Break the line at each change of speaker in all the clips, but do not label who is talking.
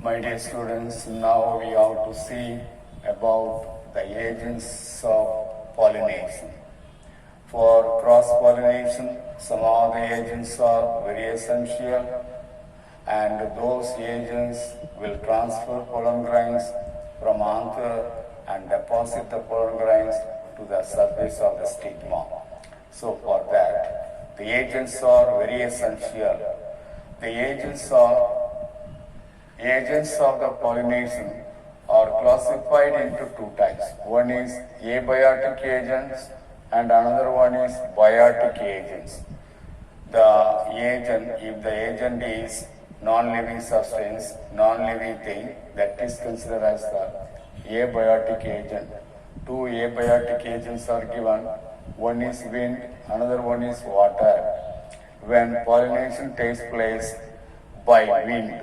My dear students, now we have to see about the agents of pollination. For cross-pollination, some of the agents are very essential, and those agents will transfer pollen grains from anther and deposit the pollen grains to the surface of the stigma. So for that, the agents are very essential. The agents of the pollination are classified into two types. One is abiotic agents and another one is biotic agents. If the agent is non-living substance, non-living thing, that is considered as the abiotic agent. Two abiotic agents are given. One is wind, another one is water. When pollination takes place by wind,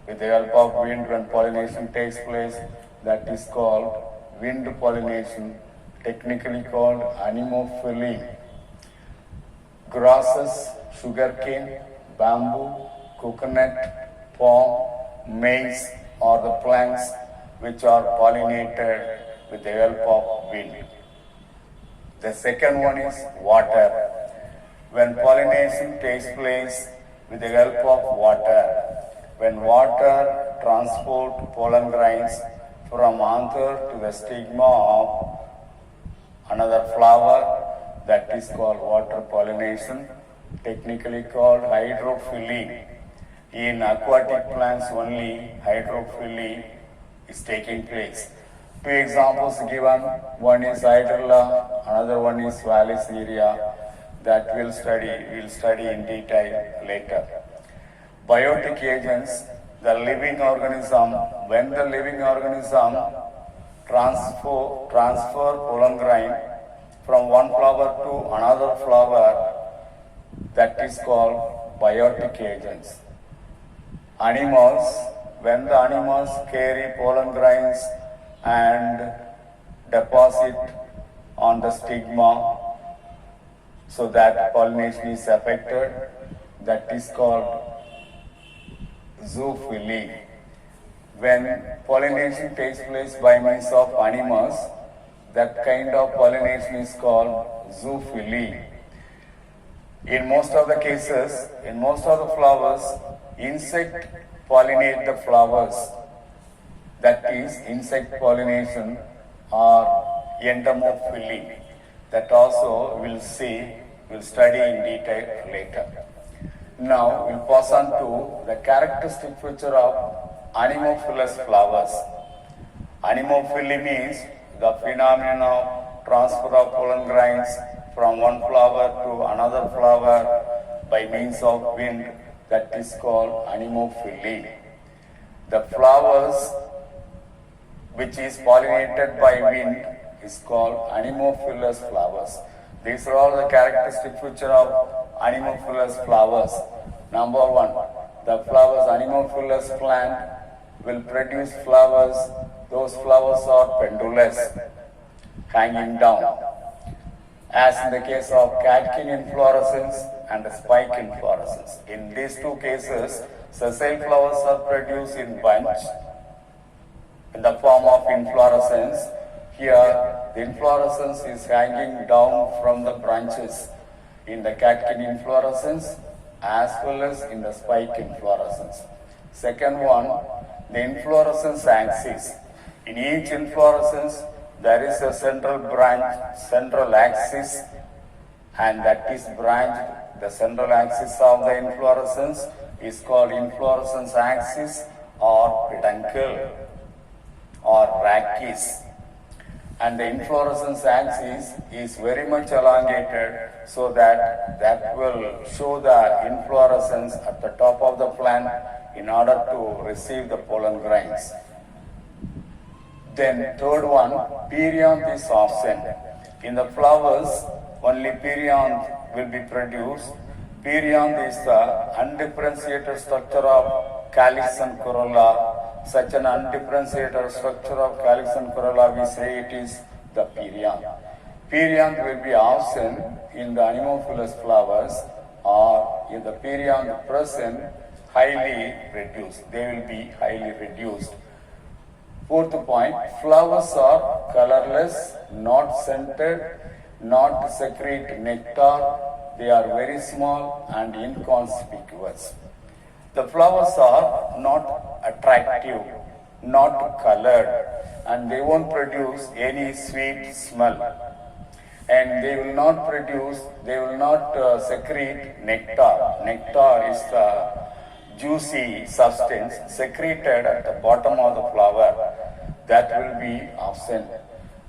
with the help of wind, when pollination takes place, that is called wind pollination, technically called anemophily. Grasses, sugarcane, bamboo, coconut, palm, maize are the plants which are pollinated with the help of wind. The second one is water. When pollination takes place with the help of water, when water transports pollen grains from anther to the stigma of another flower, that is called water pollination, technically called hydrophily. In aquatic plants only hydrophily is taking place. Two examples given, one is hydrilla, another one is valiseria, that we'll study in detail later. Biotic agents, the living organism, when the living organism transfer pollen grain from one flower to another flower, that is called biotic agents. Animals, when the animals carry pollen grains and deposit on the stigma so that pollination is affected, that is called zoophily. When pollination takes place by means of animals, that kind of pollination is called zoophily. In most of the cases, in most of the flowers, insect pollinate the flowers. That is insect pollination or entomophily. That also we'll study in detail later. Now we'll pass on to the characteristic feature of anemophilous flowers. Anemophily means the phenomenon of transfer of pollen grains from one flower to another flower by means of wind, that is called anemophily. The flowers which is pollinated by wind is called anemophilous flowers. These are all the characteristic feature of anemophilous flowers. Number one, the flowers, anemophilous plant will produce flowers. Those flowers are pendulous, hanging down, as in the case of catkin inflorescence and spike inflorescence. In these two cases, sessile flowers are produced in bunch in the form of inflorescence. Here, the inflorescence is hanging down from the branches in the catkin inflorescence as well as in the spike inflorescence. Second one, the inflorescence axis. In each inflorescence, there is a central axis, and that is branched. The central axis of the inflorescence is called inflorescence axis or peduncle or rachis. And the inflorescence axis is very much elongated so that will show the inflorescence at the top of the plant in order to receive the pollen grains. Then third one, perianth is absent. In the flowers, only perianth will be produced. Perianth is the undifferentiated structure of calyx and corolla. Such an undifferentiated structure of calyx and corolla, we say it is the perianth. Perianth will be absent in the anemophilous flowers, or if the perianth present, highly reduced. They will be highly reduced. Fourth point, flowers are colorless, not scented, not secrete nectar. They are very small and inconspicuous. The flowers are not attractive, not colored, and they won't produce any sweet smell. And they will not secrete nectar. Nectar is the juicy substance secreted at the bottom of the flower that will be absent.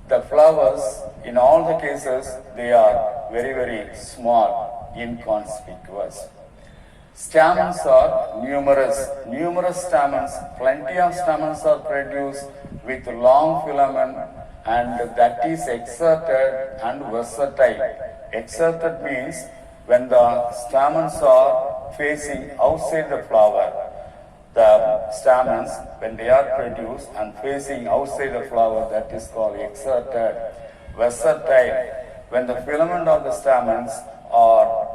The flowers, in all the cases, they are very, very small, inconspicuous. Stamens are numerous stamens, plenty of stamens are produced with long filament, and that is exerted and versatile. Exerted means when the stamens are facing outside the flower, the stamens, when they are produced and facing outside the flower, that is called exerted. Versatile, when the filament of the stamens are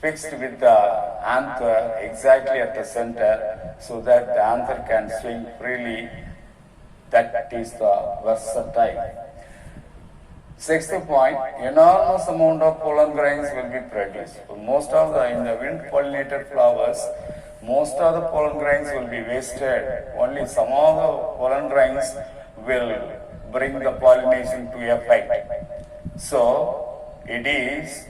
fixed with the anther exactly at the center so that the anther can swing freely, that is the versatile. Sixth point, enormous amount of pollen grains will be produced. In the wind pollinated flowers, most of the pollen grains will be wasted. Only some of the pollen grains will bring the pollination to effect. So, it is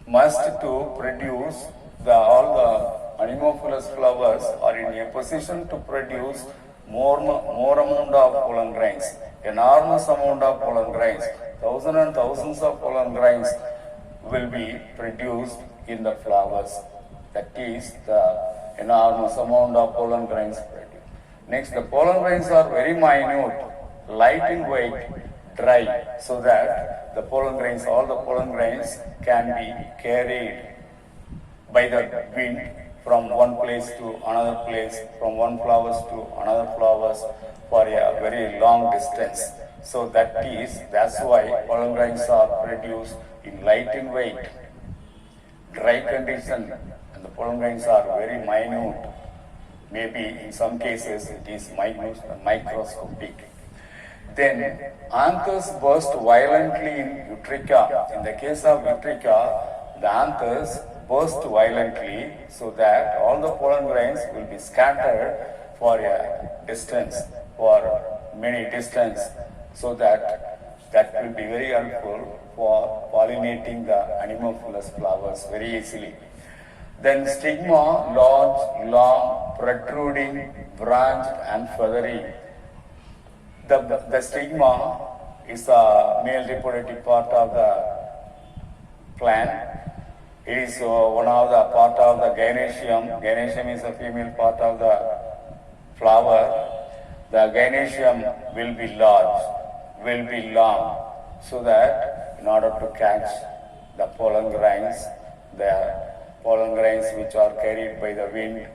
must to produce all the anemophilous flowers are in a position to produce more amount of pollen grains, enormous amount of pollen grains, thousands and thousands of pollen grains will be produced in the flowers. That is the enormous amount of pollen grains produced. Next, the pollen grains are very minute, light in weight, dry, so that the pollen grains, all the pollen grains can be carried by the wind from one place to another place, from one flowers to another flowers for a very long distance. So that's why pollen grains are produced in light in weight, dry condition, and the pollen grains are very minute. Maybe in some cases it is microscopic. Then anthers burst violently in Eutricha. In the case of Eutricha, the anthers burst violently so that all the pollen grains will be scattered for a distance, for many distance, so that will be very helpful for pollinating the anemophilous flowers very easily. Then stigma, large, long, protruding, branched and feathery. The stigma is the male reproductive part of the plant. It is one of the part of the gynoecium. Gynoecium is a female part of the flower. The gynoecium will be large, will be long, so that in order to catch the pollen grains which are carried by the wind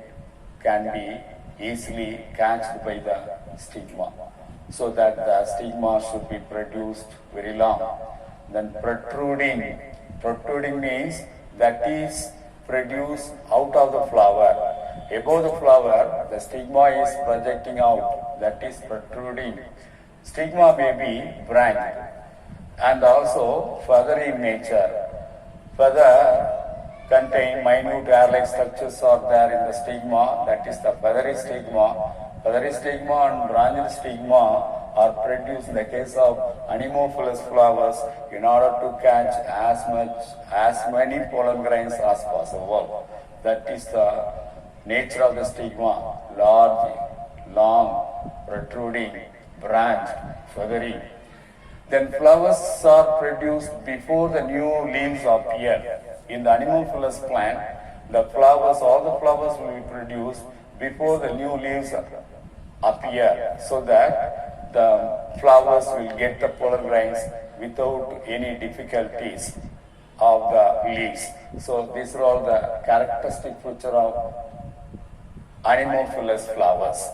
can be easily catched by the stigma, so that the stigma should be produced very long. Then protruding means that is produced out of the flower. Above the flower, the stigma is projecting out, that is protruding. Stigma may be branched and also feathery in nature. Feather contain minute hair-like structures are there in the stigma, that is the feathery stigma. Feathery stigma and branched stigma are produced in the case of anemophilous flowers in order to catch as many pollen grains as possible. That is the nature of the stigma: large, long, protruding, branched, feathery. Then flowers are produced before the new leaves appear. In the anemophilous plant, all the flowers will be produced before the new leaves appear, so that the flowers will get the pollen grains without any difficulties of the leaves. So these are all the characteristic feature of anemophilous flowers.